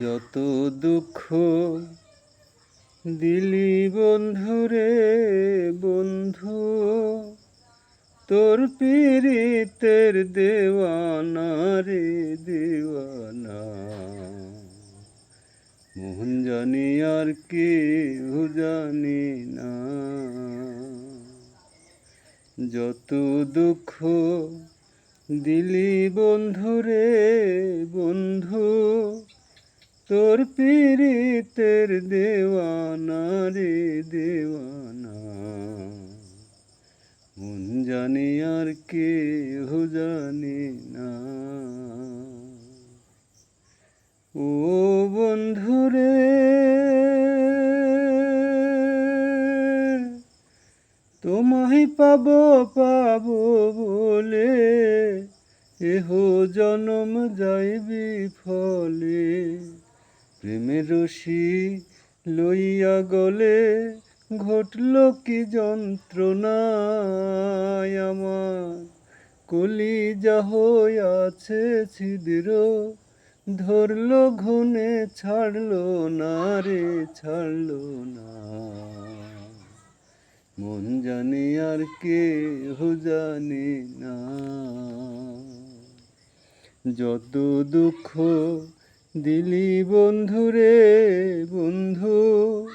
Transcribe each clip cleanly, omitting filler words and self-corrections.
যত দুঃখ দিলি বন্ধুরে বন্ধু, তোর পীড়িতের দেওয়ানা রে দেওয়ানা। মোহন জানি আর কেউ জানি না। যত দুঃখ দিলি বন্ধুরে বন্ধু, তোর পীড়িতের দেওয়ানা রে দেওয়ানা। মন জানি আর কেহ জানি না। ও বন্ধুরে তোমায় পাবো পাবো বলে এহ জনম যাইবি ফলে। প্রেমের রশি লইয়া গলে ঘটল কি যন্ত্রণায় আমার। কলিজা হইয়াছে ছিদ্র, ধরল ঘুনে ছাড়ল না রে ছাড়ল না। মন জানি আর কেহ জানি না। যত দুঃখ দিলি বন্ধুরে বন্ধু,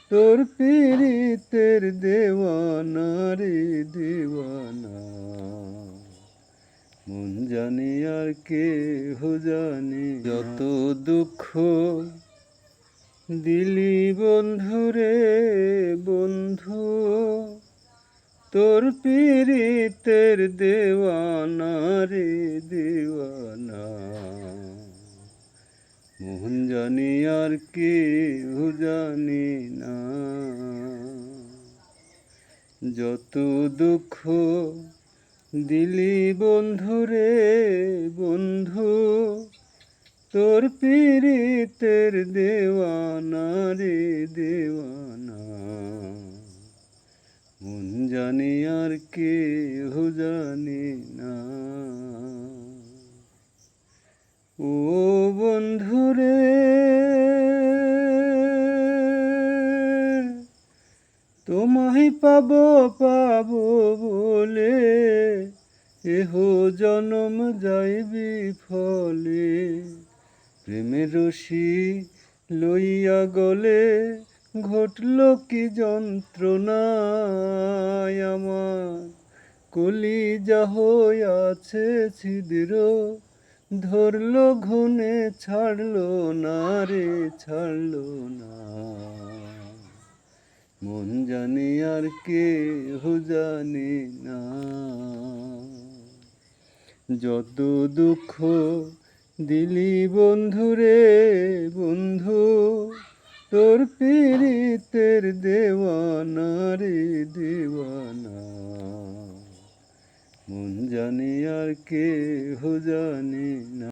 তোর পীড়িতের দেওয়ানা রে দেওয়ানা। মন জানি আর কেহ জানি। যত দুঃখ দিলি বন্ধুরে বন্ধু, তোর পীড়িতের দেওয়ানা রে দেওয়ানা। মোহন জানি আর কেহ জানি না। যত দুঃখ দিলি বন্ধুরে বন্ধু, তোর পীড়িতের দেওয়ানা রে দেওয়ানা। মন জানি আর কেহ জানি না। ও বন্ধুরে তোমায় পাবো পাবো বলে এহ জনম যাইবি ফলে। প্রেমের রশি লইয়া গলে ঘটল কি যন্ত্রণায় আমার। কলিজা হইয়াছে ছিদ্র, ধরল ঘুনে ছাড়ল না রে ছাড়ল না। মন জানি আর কেহ জানি না। যত দুঃখ দিলি বন্ধুরে বন্ধু, তোর পীড়িতের দেওয়ানা রে দেওয়ানা। মন জানি আর কেহ জানি না।